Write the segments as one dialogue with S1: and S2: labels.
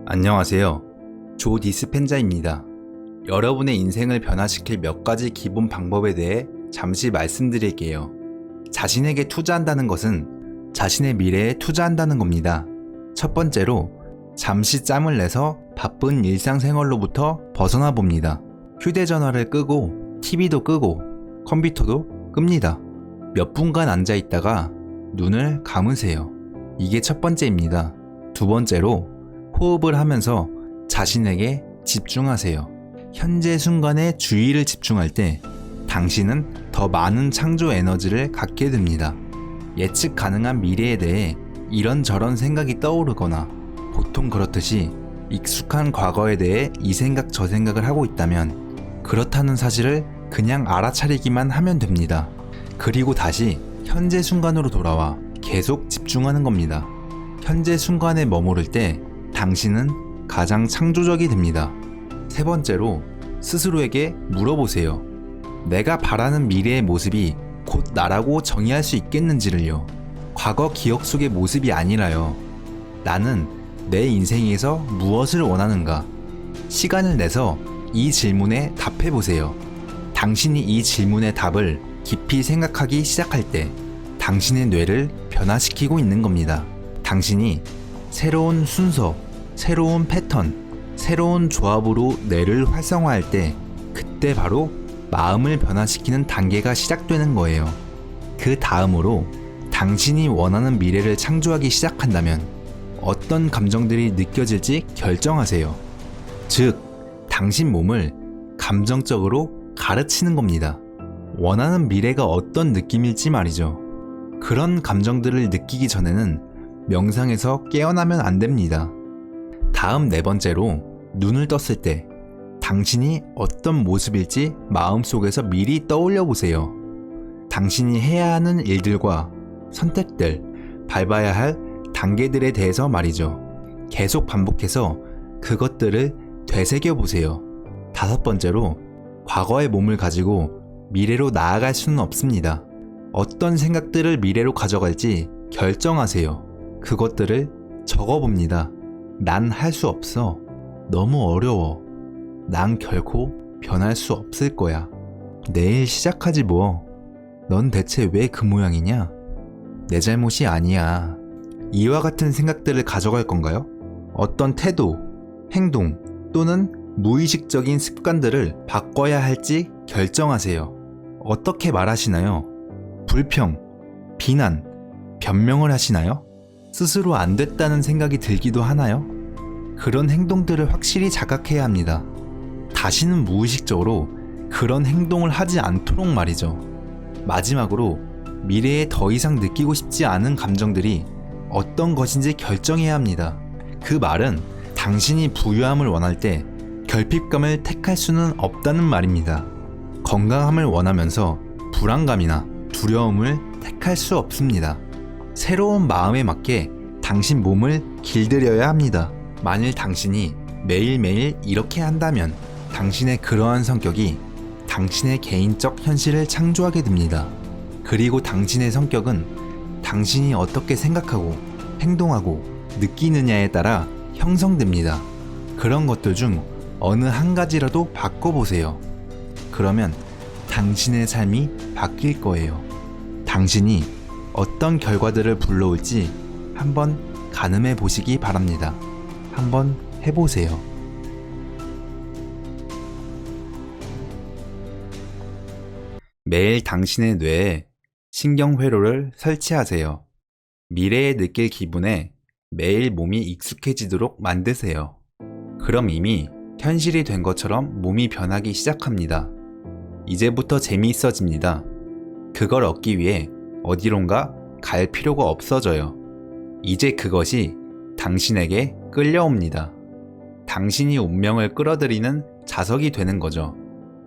S1: 안녕하세요. 조 디스펜자입니다. 여러분의 인생을 변화시킬 몇 가지 기본 방법에 대해 잠시 말씀드릴게요. 자신에게 투자한다는 것은 자신의 미래에 투자한다는 겁니다. 첫 번째로, 잠시 짬을 내서 바쁜 일상생활로부터 벗어나 봅니다. 휴대전화를 끄고 TV도 끄고 컴퓨터도 끕니다. 몇 분간 앉아 있다가 눈을 감으세요. 이게 첫 번째입니다. 두 번째로, 호흡을 하면서 자신에게 집중하세요. 현재 순간에 주의를 집중할 때 당신은 더 많은 창조 에너지를 갖게 됩니다. 예측 가능한 미래에 대해 이런저런 생각이 떠오르거나 보통 그렇듯이 익숙한 과거에 대해 이 생각 저 생각을 하고 있다면 그렇다는 사실을 그냥 알아차리기만 하면 됩니다. 그리고 다시 현재 순간으로 돌아와 계속 집중하는 겁니다. 현재 순간에 머무를 때 당신은 가장 창조적이 됩니다. 세 번째로, 스스로에게 물어보세요. 내가 바라는 미래의 모습이 곧 나라고 정의할 수 있겠는지를요. 과거 기억 속의 모습이 아니라요. 나는 내 인생에서 무엇을 원하는가? 시간을 내서 이 질문에 답해보세요. 당신이 이 질문의 답을 깊이 생각하기 시작할 때 당신의 뇌를 변화시키고 있는 겁니다. 당신이 새로운 순서, 새로운 패턴, 새로운 조합으로 뇌를 활성화할 때 그때 바로 마음을 변화시키는 단계가 시작되는 거예요. 그 다음으로 당신이 원하는 미래를 창조하기 시작한다면 어떤 감정들이 느껴질지 결정하세요. 즉, 당신 몸을 감정적으로 가르치는 겁니다. 원하는 미래가 어떤 느낌일지 말이죠. 그런 감정들을 느끼기 전에는 명상에서 깨어나면 안 됩니다. 다음 네 번째로, 눈을 떴을 때 당신이 어떤 모습일지 마음속에서 미리 떠올려 보세요. 당신이 해야 하는 일들과 선택들, 밟아야 할 단계들에 대해서 말이죠. 계속 반복해서 그것들을 되새겨 보세요. 다섯 번째로, 과거의 몸을 가지고 미래로 나아갈 수는 없습니다. 어떤 생각들을 미래로 가져갈지 결정하세요. 그것들을 적어봅니다. 난 할 수 없어. 너무 어려워. 난 결코 변할 수 없을 거야. 내일 시작하지 뭐. 넌 대체 왜 그 모양이냐? 내 잘못이 아니야. 이와 같은 생각들을 가져갈 건가요? 어떤 태도, 행동 또는 무의식적인 습관들을 바꿔야 할지 결정하세요. 어떻게 말하시나요? 불평, 비난, 변명을 하시나요? 스스로 안 됐다는 생각이 들기도 하나요? 그런 행동들을 확실히 자각해야 합니다. 다시는 무의식적으로 그런 행동을 하지 않도록 말이죠. 마지막으로, 미래에 더 이상 느끼고 싶지 않은 감정들이 어떤 것인지 결정해야 합니다. 그 말은 당신이 부유함을 원할 때 결핍감을 택할 수는 없다는 말입니다. 건강함을 원하면서 불안감이나 두려움을 택할 수 없습니다. 새로운 마음에 맞게 당신 몸을 길들여야 합니다. 만일 당신이 매일매일 이렇게 한다면 당신의 그러한 성격이 당신의 개인적 현실을 창조하게 됩니다. 그리고 당신의 성격은 당신이 어떻게 생각하고 행동하고 느끼느냐에 따라 형성됩니다. 그런 것들 중 어느 한 가지라도 바꿔보세요. 그러면 당신의 삶이 바뀔 거예요. 당신이 어떤 결과들을 불러올지 한번 가늠해 보시기 바랍니다. 한번 해보세요. 매일 당신의 뇌에 신경회로를 설치하세요. 미래에 느낄 기분에 매일 몸이 익숙해지도록 만드세요. 그럼 이미 현실이 된 것처럼 몸이 변하기 시작합니다. 이제부터 재미있어집니다. 그걸 얻기 위해 어디론가 갈 필요가 없어져요. 이제 그것이 당신에게 끌려옵니다. 당신이 운명을 끌어들이는 자석이 되는 거죠.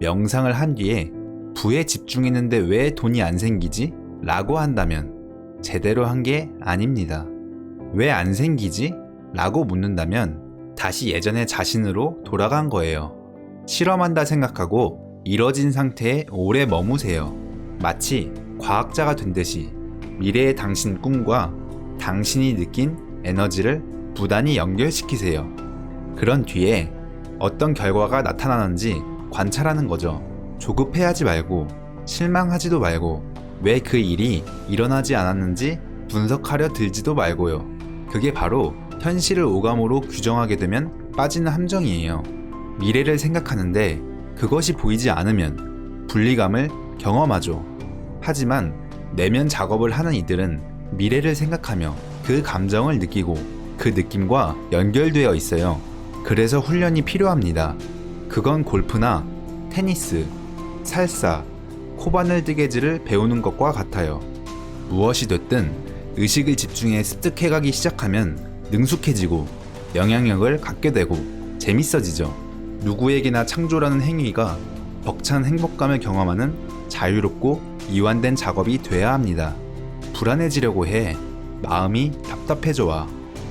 S1: 명상을 한 뒤에 부에 집중했는데 왜 돈이 안 생기지? 라고 한다면 제대로 한 게 아닙니다. 왜 안 생기지? 라고 묻는다면 다시 예전의 자신으로 돌아간 거예요. 실험한다 생각하고 이뤄진 상태에 오래 머무세요. 마치 과학자가 된 듯이 미래의 당신 꿈과 당신이 느낀 에너지를 부단히 연결시키세요. 그런 뒤에 어떤 결과가 나타나는지 관찰하는 거죠. 조급해하지 말고 실망하지도 말고 왜 그 일이 일어나지 않았는지 분석하려 들지도 말고요. 그게 바로 현실을 오감으로 규정하게 되면 빠지는 함정이에요. 미래를 생각하는데 그것이 보이지 않으면 불리감을 경험하죠. 하지만 내면 작업을 하는 이들은 미래를 생각하며 그 감정을 느끼고 그 느낌과 연결되어 있어요. 그래서 훈련이 필요합니다. 그건 골프나 테니스, 살사, 코바늘 뜨개질을 배우는 것과 같아요. 무엇이 됐든 의식을 집중해 습득해가기 시작하면 능숙해지고 영향력을 갖게 되고 재밌어지죠. 누구에게나 창조라는 행위가 벅찬 행복감을 경험하는 자유롭고 이완된 작업이 돼야 합니다. 불안해지려고 해 마음이 답답해져와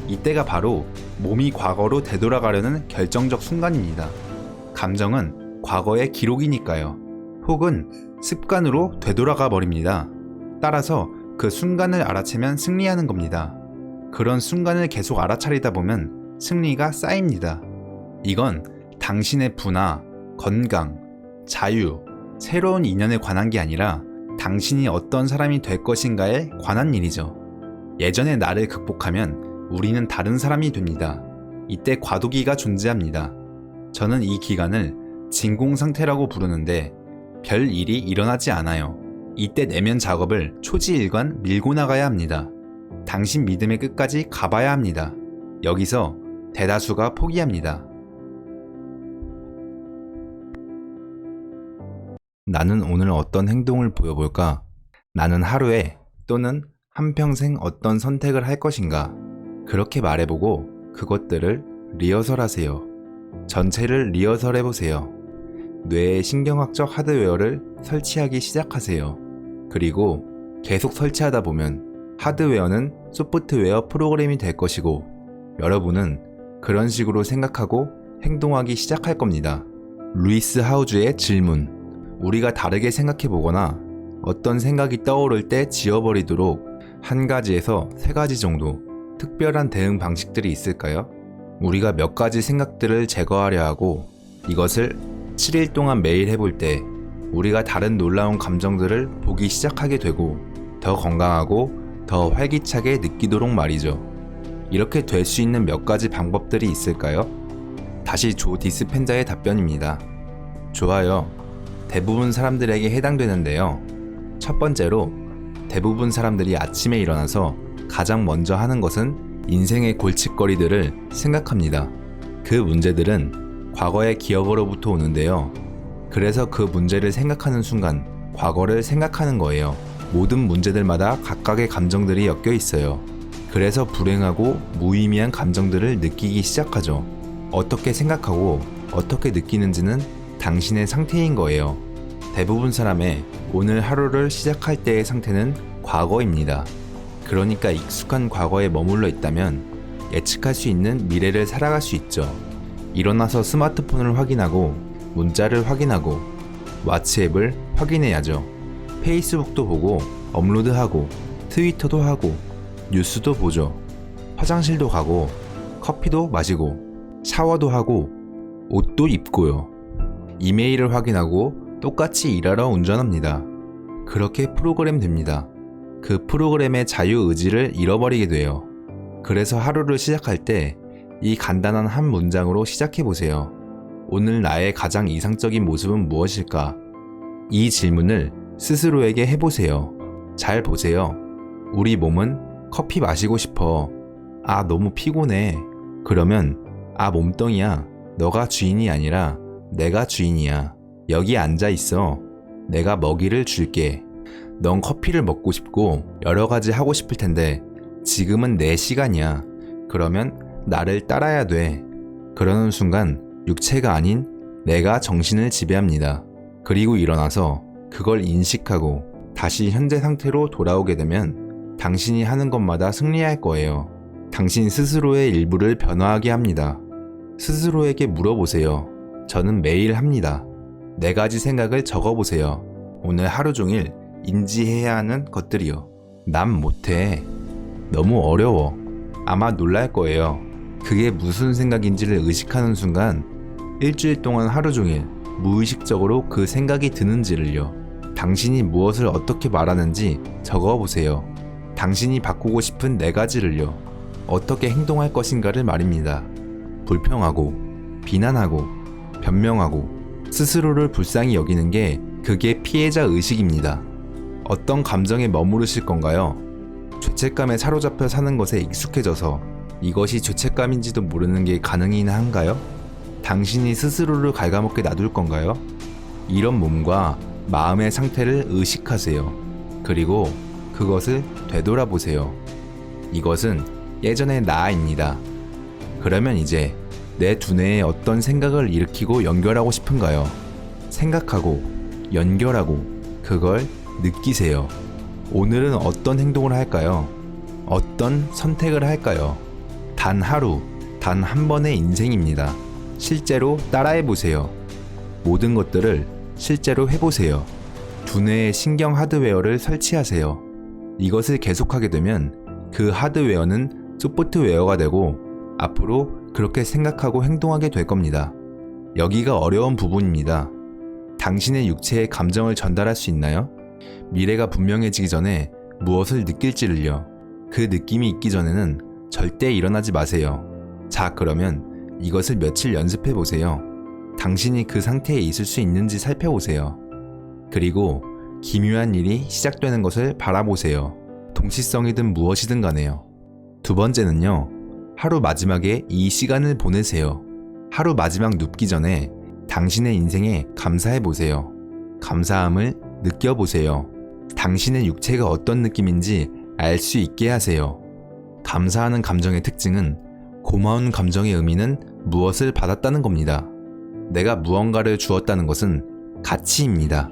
S1: 이때가 바로 몸이 과거로 되돌아가려는 결정적 순간입니다. 감정은 과거의 기록이니까요. 혹은 습관으로 되돌아가 버립니다. 따라서 그 순간을 알아채면 승리하는 겁니다. 그런 순간을 계속 알아차리다 보면 승리가 쌓입니다. 이건 당신의 부나 건강, 자유, 새로운 인연에 관한 게 아니라 당신이 어떤 사람이 될 것인가에 관한 일이죠. 예전의 나를 극복하면 우리는 다른 사람이 됩니다. 이때 과도기가 존재합니다. 저는 이 기간을 진공 상태라고 부르는데 별 일이 일어나지 않아요. 이때 내면 작업을 초지일관 밀고 나가야 합니다. 당신 믿음의 끝까지 가봐야 합니다. 여기서 대다수가 포기합니다. 나는 오늘 어떤 행동을 보여볼까? 나는 하루에 또는 한평생 어떤 선택을 할 것인가? 그렇게 말해보고 그것들을 리허설하세요. 전체를 리허설해보세요. 뇌에 신경학적 하드웨어를 설치하기 시작하세요. 그리고 계속 설치하다 보면 하드웨어는 소프트웨어 프로그램이 될 것이고 여러분은 그런 식으로 생각하고 행동하기 시작할 겁니다. 루이스 하우즈의 질문. 우리가 다르게 생각해보거나 어떤 생각이 떠오를 때 지워버리도록 한 가지에서 세 가지 정도 특별한 대응 방식들이 있을까요? 우리가 몇 가지 생각들을 제거하려 하고 이것을 7일 동안 매일 해볼 때 우리가 다른 놀라운 감정들을 보기 시작하게 되고 더 건강하고 더 활기차게 느끼도록 말이죠. 이렇게 될 수 있는 몇 가지 방법들이 있을까요? 다시 조 디스펜자의 답변입니다. 좋아요. 대부분 사람들에게 해당되는데요. 첫 번째로 대부분 사람들이 아침에 일어나서 가장 먼저 하는 것은 인생의 골칫거리들을 생각합니다. 그 문제들은 과거의 기억으로부터 오는데요. 그래서 그 문제를 생각하는 순간 과거를 생각하는 거예요. 모든 문제들마다 각각의 감정들이 엮여 있어요. 그래서 불행하고 무의미한 감정들을 느끼기 시작하죠. 어떻게 생각하고 어떻게 느끼는지는 당신의 상태인 거예요. 대부분 사람의 오늘 하루를 시작할 때의 상태는 과거입니다. 그러니까 익숙한 과거에 머물러 있다면 예측할 수 있는 미래를 살아갈 수 있죠. 일어나서 스마트폰을 확인하고 문자를 확인하고 왓츠앱을 확인해야죠. 페이스북도 보고 업로드하고 트위터도 하고 뉴스도 보죠. 화장실도 가고 커피도 마시고 샤워도 하고 옷도 입고요. 이메일을 확인하고 똑같이 일하러 운전합니다. 그렇게 프로그램 됩니다. 그 프로그램의 자유의지를 잃어버리게 돼요. 그래서 하루를 시작할 때 이 간단한 한 문장으로 시작해보세요. 오늘 나의 가장 이상적인 모습은 무엇일까? 이 질문을 스스로에게 해보세요. 잘 보세요. 우리 몸은 커피 마시고 싶어. 아, 너무 피곤해. 그러면 아, 몸뚱이야. 너가 주인이 아니라 내가 주인이야. 여기 앉아 있어. 내가 먹이를 줄게. 넌 커피를 먹고 싶고 여러 가지 하고 싶을 텐데 지금은 내 시간이야. 그러면 나를 따라야 돼. 그러는 순간 육체가 아닌 내가 정신을 지배합니다. 그리고 일어나서 그걸 인식하고 다시 현재 상태로 돌아오게 되면 당신이 하는 것마다 승리할 거예요. 당신 스스로의 일부를 변화하게 합니다. 스스로에게 물어보세요. 저는 매일 합니다. 4가지 생각을 적어보세요. 오늘 하루 종일 인지해야 하는 것들이요. 난 못해. 너무 어려워. 아마 놀랄 거예요. 그게 무슨 생각인지를 의식하는 순간 일주일 동안 하루 종일 무의식적으로 그 생각이 드는지를요. 당신이 무엇을 어떻게 말하는지 적어보세요. 당신이 바꾸고 싶은 4가지를요. 어떻게 행동할 것인가를 말입니다. 불평하고, 비난하고, 변명하고, 스스로를 불쌍히 여기는 게 그게 피해자 의식입니다. 어떤 감정에 머무르실 건가요? 죄책감에 사로잡혀 사는 것에 익숙해져서 이것이 죄책감인지도 모르는 게 가능이나 한가요? 당신이 스스로를 갉아먹게 놔둘 건가요? 이런 몸과 마음의 상태를 의식하세요. 그리고 그것을 되돌아보세요. 이것은 예전의 나입니다. 그러면 이제 내 두뇌에 어떤 생각을 일으키고 연결하고 싶은가요? 생각하고, 연결하고, 그걸 느끼세요. 오늘은 어떤 행동을 할까요? 어떤 선택을 할까요? 단 하루, 단 한 번의 인생입니다. 실제로 따라해보세요. 모든 것들을 실제로 해보세요. 두뇌에 신경 하드웨어를 설치하세요. 이것을 계속하게 되면 그 하드웨어는 소프트웨어가 되고 앞으로 그렇게 생각하고 행동하게 될 겁니다. 여기가 어려운 부분입니다. 당신의 육체에 감정을 전달할 수 있나요? 미래가 분명해지기 전에 무엇을 느낄지를요. 그 느낌이 있기 전에는 절대 일어나지 마세요. 자, 그러면 이것을 며칠 연습해 보세요. 당신이 그 상태에 있을 수 있는지 살펴보세요. 그리고 기묘한 일이 시작되는 것을 바라보세요. 동시성이든 무엇이든 간에요. 두 번째는요. 하루 마지막에 이 시간을 보내세요. 하루 마지막 눕기 전에 당신의 인생에 감사해 보세요. 감사함을 느껴보세요. 당신의 육체가 어떤 느낌인지 알 수 있게 하세요. 감사하는 감정의 특징은 고마운 감정의 의미는 무엇을 받았다는 겁니다. 내가 무언가를 주었다는 것은 가치입니다.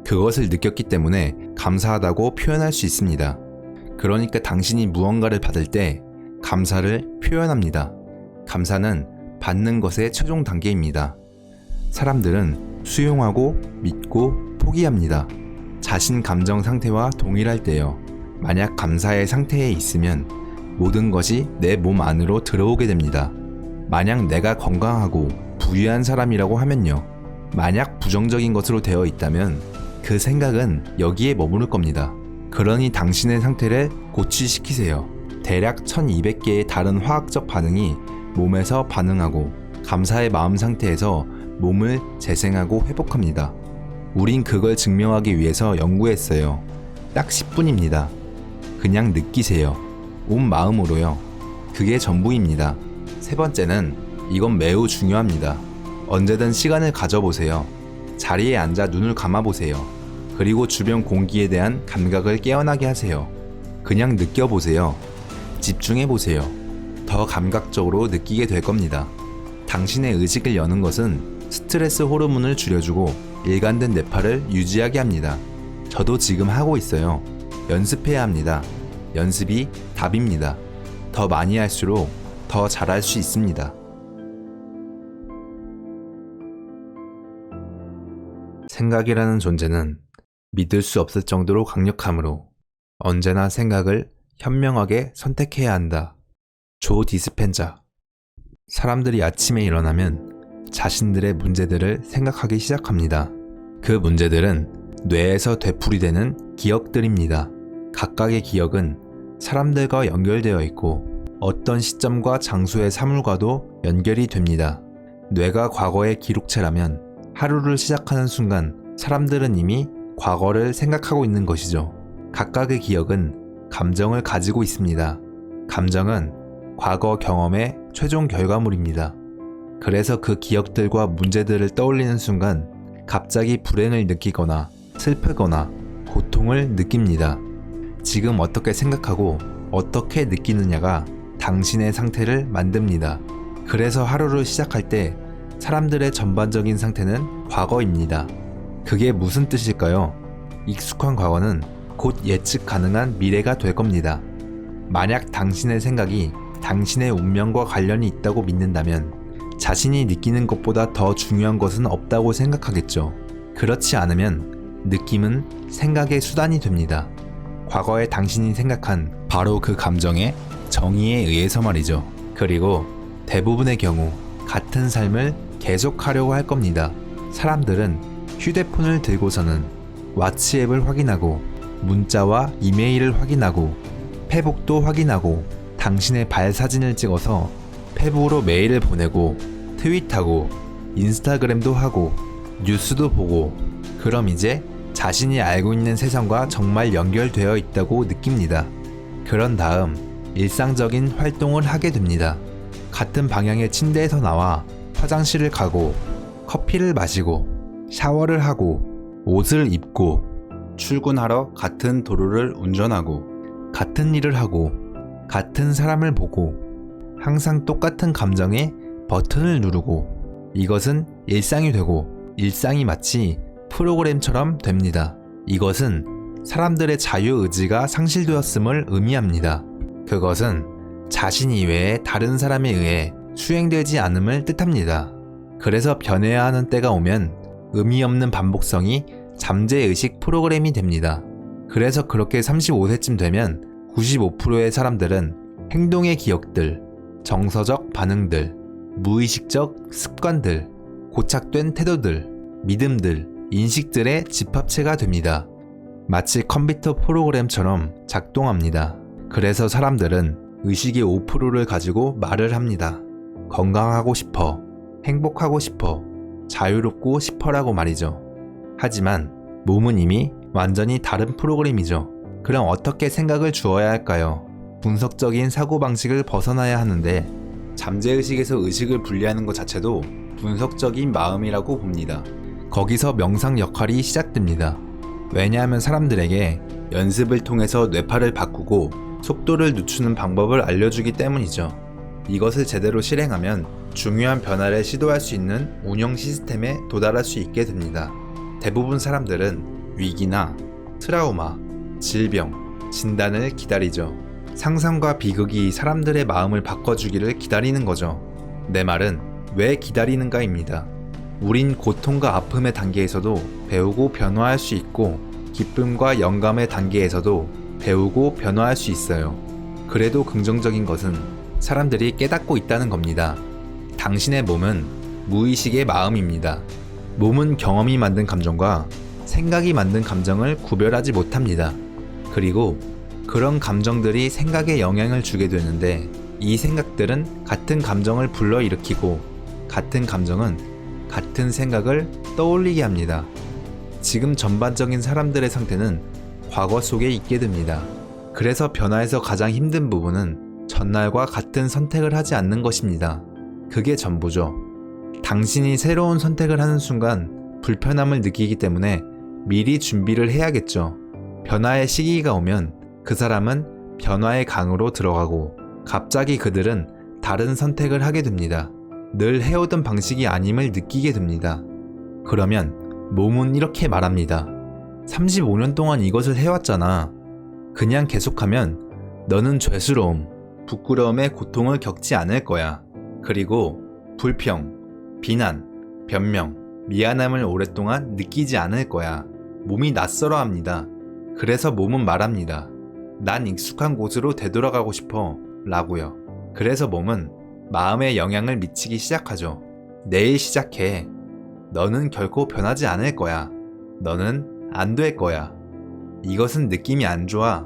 S1: 그것을 느꼈기 때문에 감사하다고 표현할 수 있습니다. 그러니까 당신이 무언가를 받을 때 감사를 표현합니다. 감사는 받는 것의 최종 단계입니다. 사람들은 수용하고 믿고 포기합니다. 자신 감정 상태와 동일할 때요. 만약 감사의 상태에 있으면 모든 것이 내 몸 안으로 들어오게 됩니다. 만약 내가 건강하고 부유한 사람이라고 하면요. 만약 부정적인 것으로 되어 있다면 그 생각은 여기에 머무를 겁니다. 그러니 당신의 상태를 고취시키세요. 대략 1200개의 다른 화학적 반응이 몸에서 반응하고 감사의 마음 상태에서 몸을 재생하고 회복합니다. 우린 그걸 증명하기 위해서 연구했어요. 딱 10분입니다. 그냥 느끼세요. 온 마음으로요. 그게 전부입니다. 세 번째는 이건 매우 중요합니다. 언제든 시간을 가져보세요. 자리에 앉아 눈을 감아보세요. 그리고 주변 공기에 대한 감각을 깨어나게 하세요. 그냥 느껴보세요. 집중해보세요. 더 감각적으로 느끼게 될 겁니다. 당신의 의식을 여는 것은 스트레스 호르몬을 줄여주고 일관된 뇌파를 유지하게 합니다. 저도 지금 하고 있어요. 연습해야 합니다. 연습이 답입니다. 더 많이 할수록 더 잘할 수 있습니다. 생각이라는 존재는 믿을 수 없을 정도로 강력하므로 언제나 생각을 현명하게 선택해야 한다. 조 디스펜자. 사람들이 아침에 일어나면 자신들의 문제들을 생각하기 시작합니다. 그 문제들은 뇌에서 되풀이되는 기억들입니다. 각각의 기억은 사람들과 연결되어 있고 어떤 시점과 장소의 사물과도 연결이 됩니다. 뇌가 과거의 기록체라면 하루를 시작하는 순간 사람들은 이미 과거를 생각하고 있는 것이죠. 각각의 기억은 감정을 가지고 있습니다. 감정은 과거 경험의 최종 결과물입니다. 그래서 그 기억들과 문제들을 떠올리는 순간 갑자기 불행을 느끼거나 슬프거나 고통을 느낍니다. 지금 어떻게 생각하고 어떻게 느끼느냐가 당신의 상태를 만듭니다. 그래서 하루를 시작할 때 사람들의 전반적인 상태는 과거입니다. 그게 무슨 뜻일까요? 익숙한 과거는 곧 예측 가능한 미래가 될 겁니다. 만약 당신의 생각이 당신의 운명과 관련이 있다고 믿는다면 자신이 느끼는 것보다 더 중요한 것은 없다고 생각하겠죠. 그렇지 않으면 느낌은 생각의 수단이 됩니다. 과거에 당신이 생각한 바로 그 감정의 정의에 의해서 말이죠. 그리고 대부분의 경우 같은 삶을 계속하려고 할 겁니다. 사람들은 휴대폰을 들고서는 왓츠 앱을 확인하고 문자와 이메일을 확인하고 페북도 확인하고 당신의 발 사진을 찍어서 페북으로 메일을 보내고 트윗하고 인스타그램도 하고 뉴스도 보고 그럼 이제 자신이 알고 있는 세상과 정말 연결되어 있다고 느낍니다. 그런 다음 일상적인 활동을 하게 됩니다. 같은 방향의 침대에서 나와 화장실을 가고 커피를 마시고 샤워를 하고 옷을 입고 출근하러 같은 도로를 운전하고 같은 일을 하고 같은 사람을 보고 항상 똑같은 감정에 버튼을 누르고 이것은 일상이 되고 일상이 마치 프로그램처럼 됩니다. 이것은 사람들의 자유의지가 상실되었음을 의미합니다. 그것은 자신 이외에 다른 사람에 의해 수행되지 않음을 뜻합니다. 그래서 변해야 하는 때가 오면 의미 없는 반복성이 잠재의식 프로그램이 됩니다. 그래서 그렇게 35세쯤 되면 95%의 사람들은 행동의 기억들, 정서적 반응들, 무의식적 습관들, 고착된 태도들, 믿음들, 인식들의 집합체가 됩니다. 마치 컴퓨터 프로그램처럼 작동합니다. 그래서 사람들은 의식의 5%를 가지고 말을 합니다. 건강하고 싶어, 행복하고 싶어, 자유롭고 싶어라고 말이죠. 하지만 몸은 이미 완전히 다른 프로그램이죠. 그럼 어떻게 생각을 주어야 할까요? 분석적인 사고방식을 벗어나야 하는데 잠재의식에서 의식을 분리하는 것 자체도 분석적인 마음이라고 봅니다. 거기서 명상 역할이 시작됩니다. 왜냐하면 사람들에게 연습을 통해서 뇌파를 바꾸고 속도를 늦추는 방법을 알려주기 때문이죠. 이것을 제대로 실행하면 중요한 변화를 시도할 수 있는 운영 시스템에 도달할 수 있게 됩니다. 대부분 사람들은 위기나 트라우마, 질병, 진단을 기다리죠. 상상과 비극이 사람들의 마음을 바꿔주기를 기다리는 거죠. 내 말은 왜 기다리는가입니다. 우린 고통과 아픔의 단계에서도 배우고 변화할 수 있고 기쁨과 영감의 단계에서도 배우고 변화할 수 있어요. 그래도 긍정적인 것은 사람들이 깨닫고 있다는 겁니다. 당신의 몸은 무의식의 마음입니다. 몸은 경험이 만든 감정과 생각이 만든 감정을 구별하지 못합니다. 그리고 그런 감정들이 생각에 영향을 주게 되는데 이 생각들은 같은 감정을 불러일으키고 같은 감정은 같은 생각을 떠올리게 합니다. 지금 전반적인 사람들의 상태는 과거 속에 있게 됩니다. 그래서 변화에서 가장 힘든 부분은 전날과 같은 선택을 하지 않는 것입니다. 그게 전부죠. 당신이 새로운 선택을 하는 순간 불편함을 느끼기 때문에 미리 준비를 해야겠죠. 변화의 시기가 오면 그 사람은 변화의 강으로 들어가고 갑자기 그들은 다른 선택을 하게 됩니다. 늘 해오던 방식이 아님을 느끼게 됩니다. 그러면 몸은 이렇게 말합니다. 35년 동안 이것을 해왔잖아. 그냥 계속하면 너는 죄스러움, 부끄러움의 고통을 겪지 않을 거야. 그리고 불평, 비난, 변명, 미안함을 오랫동안 느끼지 않을 거야. 몸이 낯설어 합니다. 그래서 몸은 말합니다. 난 익숙한 곳으로 되돌아가고 싶어 라고요. 그래서 몸은 마음에 영향을 미치기 시작하죠. 내일 시작해. 너는 결코 변하지 않을 거야. 너는 안 될 거야. 이것은 느낌이 안 좋아.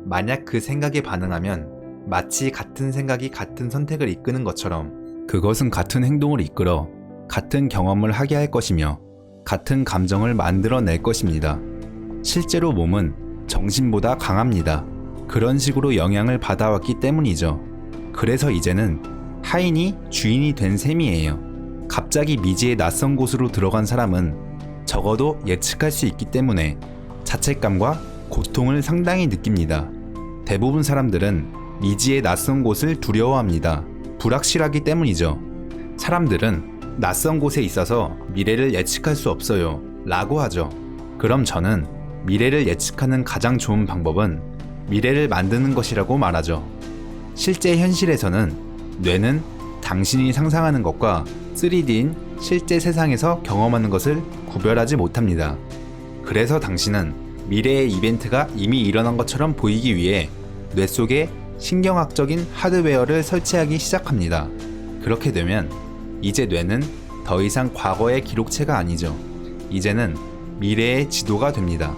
S1: 만약 그 생각에 반응하면 마치 같은 생각이 같은 선택을 이끄는 것처럼 그것은 같은 행동을 이끌어 같은 경험을 하게 할 것이며 같은 감정을 만들어낼 것입니다. 실제로 몸은 정신보다 강합니다. 그런 식으로 영향을 받아왔기 때문이죠. 그래서 이제는 하인이 주인이 된 셈이에요. 갑자기 미지의 낯선 곳으로 들어간 사람은 적어도 예측할 수 있기 때문에 자책감과 고통을 상당히 느낍니다. 대부분 사람들은 미지의 낯선 곳을 두려워합니다. 불확실하기 때문이죠. 사람들은 낯선 곳에 있어서 미래를 예측할 수 없어요 라고 하죠. 그럼 저는 미래를 예측하는 가장 좋은 방법은 미래를 만드는 것이라고 말하죠. 실제 현실에서는 뇌는 당신이 상상하는 것과 3D인 실제 세상에서 경험하는 것을 구별하지 못합니다. 그래서 당신은 미래의 이벤트가 이미 일어난 것처럼 보이기 위해 뇌 속에 신경학적인 하드웨어를 설치하기 시작합니다. 그렇게 되면 이제 뇌는 더 이상 과거의 기록체가 아니죠. 이제는 미래의 지도가 됩니다.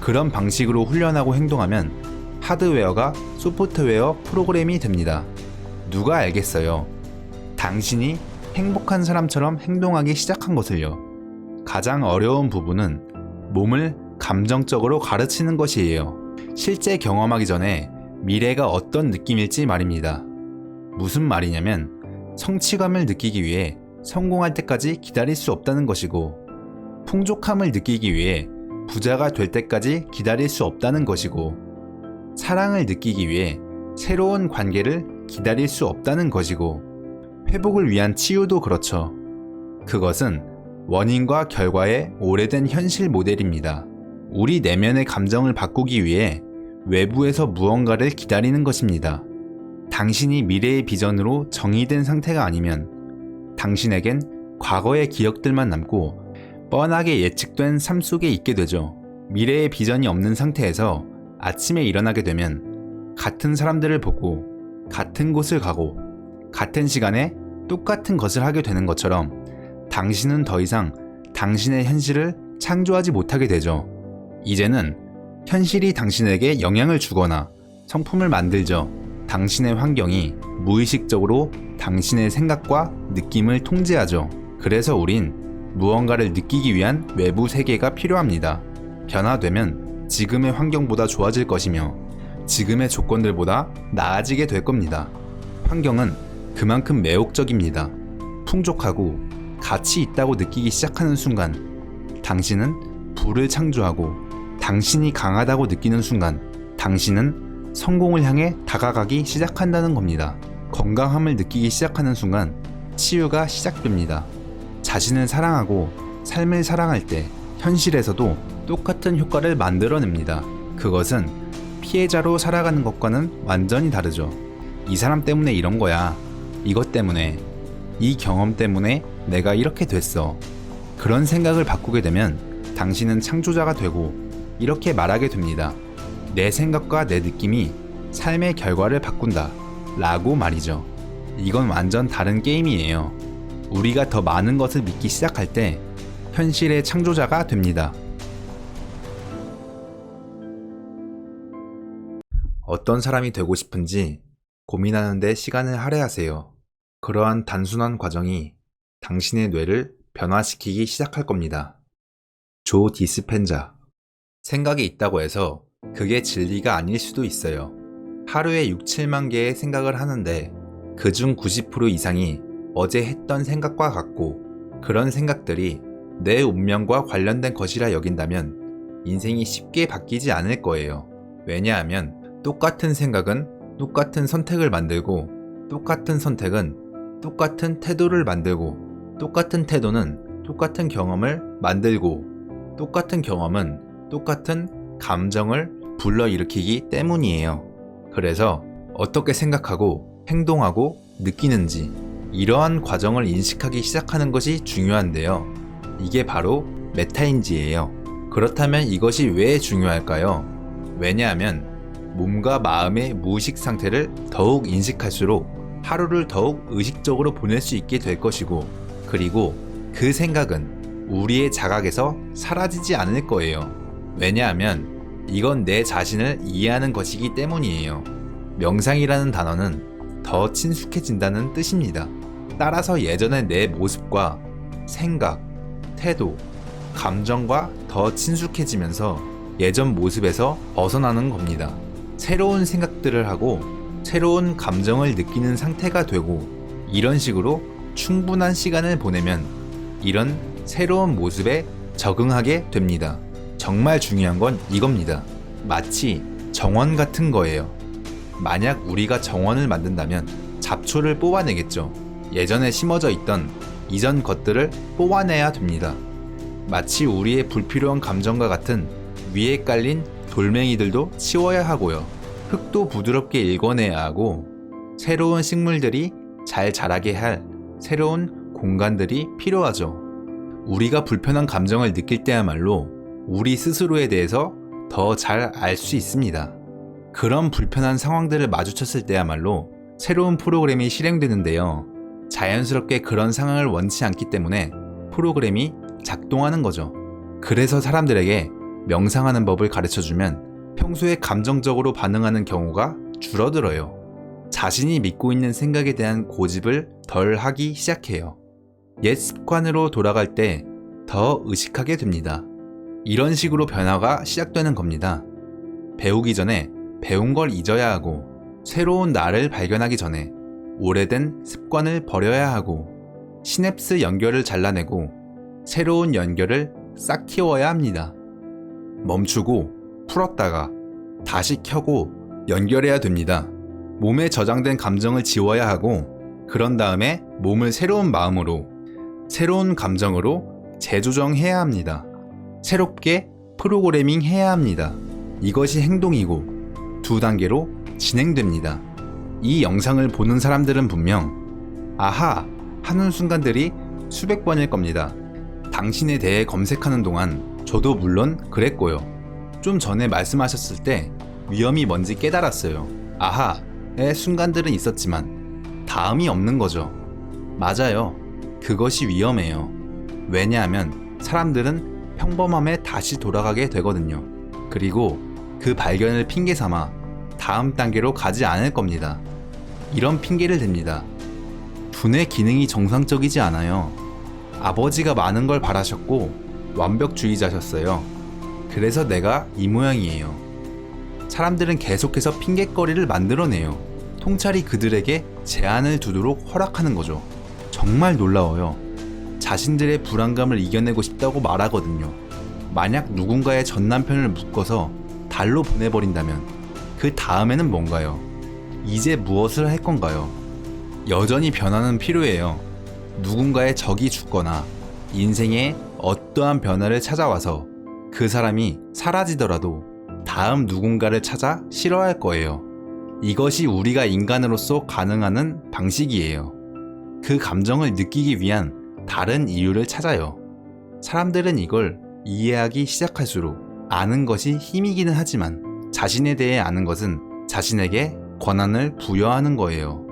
S1: 그런 방식으로 훈련하고 행동하면 하드웨어가 소프트웨어 프로그램이 됩니다. 누가 알겠어요? 당신이 행복한 사람처럼 행동하기 시작한 것을요. 가장 어려운 부분은 몸을 감정적으로 가르치는 것이에요. 실제 경험하기 전에 미래가 어떤 느낌일지 말입니다. 무슨 말이냐면 성취감을 느끼기 위해 성공할 때까지 기다릴 수 없다는 것이고, 풍족함을 느끼기 위해 부자가 될 때까지 기다릴 수 없다는 것이고, 사랑을 느끼기 위해 새로운 관계를 기다릴 수 없다는 것이고, 회복을 위한 치유도 그렇죠. 그것은 원인과 결과의 오래된 현실 모델입니다. 우리 내면의 감정을 바꾸기 위해 외부에서 무언가를 기다리는 것입니다. 당신이 미래의 비전으로 정의된 상태가 아니면 당신에겐 과거의 기억들만 남고 뻔하게 예측된 삶 속에 있게 되죠. 미래의 비전이 없는 상태에서 아침에 일어나게 되면 같은 사람들을 보고 같은 곳을 가고 같은 시간에 똑같은 것을 하게 되는 것처럼 당신은 더 이상 당신의 현실을 창조하지 못하게 되죠. 이제는 현실이 당신에게 영향을 주거나 성품을 만들죠. 당신의 환경이 무의식적으로 당신의 생각과 느낌을 통제하죠. 그래서 우린 무언가를 느끼기 위한 외부 세계가 필요합니다. 변화되면 지금의 환경보다 좋아질 것이며 지금의 조건들보다 나아지게 될 겁니다. 환경은 그만큼 매혹적입니다. 풍족하고 가치 있다고 느끼기 시작하는 순간 당신은 부를 창조하고, 당신이 강하다고 느끼는 순간 당신은 성공을 향해 다가가기 시작한다는 겁니다. 건강함을 느끼기 시작하는 순간 치유가 시작됩니다. 자신을 사랑하고 삶을 사랑할 때 현실에서도 똑같은 효과를 만들어냅니다. 그것은 피해자로 살아가는 것과는 완전히 다르죠. 이 사람 때문에 이런 거야. 이것 때문에, 이 경험 때문에 내가 이렇게 됐어. 그런 생각을 바꾸게 되면 당신은 창조자가 되고 이렇게 말하게 됩니다. 내 생각과 내 느낌이 삶의 결과를 바꾼다 라고 말이죠. 이건 완전 다른 게임이에요. 우리가 더 많은 것을 믿기 시작할 때 현실의 창조자가 됩니다. 어떤 사람이 되고 싶은지 고민하는데 시간을 할애하세요. 그러한 단순한 과정이 당신의 뇌를 변화시키기 시작할 겁니다. 조 디스펜자. 생각이 있다고 해서 그게 진리가 아닐 수도 있어요. 하루에 6, 7만 개의 생각을 하는데 그중 90% 이상이 어제 했던 생각과 같고, 그런 생각들이 내 운명과 관련된 것이라 여긴다면 인생이 쉽게 바뀌지 않을 거예요. 왜냐하면 똑같은 생각은 똑같은 선택을 만들고, 똑같은 선택은 똑같은 태도를 만들고, 똑같은 태도는 똑같은 경험을 만들고, 똑같은 경험은 똑같은 감정을 불러일으키기 때문이에요. 그래서 어떻게 생각하고 행동하고 느끼는지, 이러한 과정을 인식하기 시작하는 것이 중요한데요. 이게 바로 메타인지예요. 그렇다면 이것이 왜 중요할까요? 왜냐하면 몸과 마음의 무의식 상태를 더욱 인식할수록 하루를 더욱 의식적으로 보낼 수 있게 될 것이고, 그리고 그 생각은 우리의 자각에서 사라지지 않을 거예요. 왜냐하면 이건 내 자신을 이해하는 것이기 때문이에요. 명상이라는 단어는 더 친숙해진다는 뜻입니다. 따라서 예전의 내 모습과 생각, 태도, 감정과 더 친숙해지면서 예전 모습에서 벗어나는 겁니다. 새로운 생각들을 하고 새로운 감정을 느끼는 상태가 되고, 이런 식으로 충분한 시간을 보내면 이런 새로운 모습에 적응하게 됩니다. 정말 중요한 건 이겁니다. 마치 정원 같은 거예요. 만약 우리가 정원을 만든다면 잡초를 뽑아내겠죠. 예전에 심어져 있던 이전 것들을 뽑아내야 됩니다. 마치 우리의 불필요한 감정과 같은 위에 깔린 돌멩이들도 치워야 하고요. 흙도 부드럽게 일궈내야 하고, 새로운 식물들이 잘 자라게 할 새로운 공간들이 필요하죠. 우리가 불편한 감정을 느낄 때야말로 우리 스스로에 대해서 더 잘 알 수 있습니다. 그런 불편한 상황들을 마주쳤을 때야말로 새로운 프로그램이 실행되는데요. 자연스럽게 그런 상황을 원치 않기 때문에 프로그램이 작동하는 거죠. 그래서 사람들에게 명상하는 법을 가르쳐주면 평소에 감정적으로 반응하는 경우가 줄어들어요. 자신이 믿고 있는 생각에 대한 고집을 덜 하기 시작해요. 옛 습관으로 돌아갈 때 더 의식하게 됩니다. 이런 식으로 변화가 시작되는 겁니다. 배우기 전에 배운 걸 잊어야 하고, 새로운 나를 발견하기 전에 오래된 습관을 버려야 하고, 시냅스 연결을 잘라내고 새로운 연결을 싹 키워야 합니다. 멈추고 풀었다가 다시 켜고 연결해야 됩니다. 몸에 저장된 감정을 지워야 하고, 그런 다음에 몸을 새로운 마음으로, 새로운 감정으로 재조정해야 합니다. 새롭게 프로그래밍 해야 합니다. 이것이 행동이고 2단계로 진행됩니다. 이 영상을 보는 사람들은 분명 아하 하는 순간들이 수백 번일 겁니다. 당신에 대해 검색하는 동안 저도 물론 그랬고요. 좀 전에 말씀하셨을 때 위험이 뭔지 깨달았어요. 아하의 순간들은 있었지만 다음이 없는 거죠. 맞아요. 그것이 위험해요. 왜냐하면 사람들은 평범함에 다시 돌아가게 되거든요. 그리고 그 발견을 핑계 삼아 다음 단계로 가지 않을 겁니다. 이런 핑계를 댑니다. 두뇌 기능이 정상적이지 않아요. 아버지가 많은 걸 바라셨고 완벽주의자셨어요. 그래서 내가 이 모양이에요. 사람들은 계속해서 핑계거리를 만들어내요. 통찰이 그들에게 제한을 두도록 허락하는 거죠. 정말 놀라워요. 자신들의 불안감을 이겨내고 싶다고 말하거든요. 만약 누군가의 전 남편을 묶어서 달로 보내버린다면 그 다음에는 뭔가요? 이제 무엇을 할 건가요? 여전히 변화는 필요해요. 누군가의 적이 죽거나 인생에 어떠한 변화를 찾아와서 그 사람이 사라지더라도 다음 누군가를 찾아 싫어할 거예요. 이것이 우리가 인간으로서 가능하는 방식이에요. 그 감정을 느끼기 위한 다른 이유를 찾아요. 사람들은 이걸 이해하기 시작할수록 아는 것이 힘이기는 하지만 자신에 대해 아는 것은 자신에게 권한을 부여하는 거예요.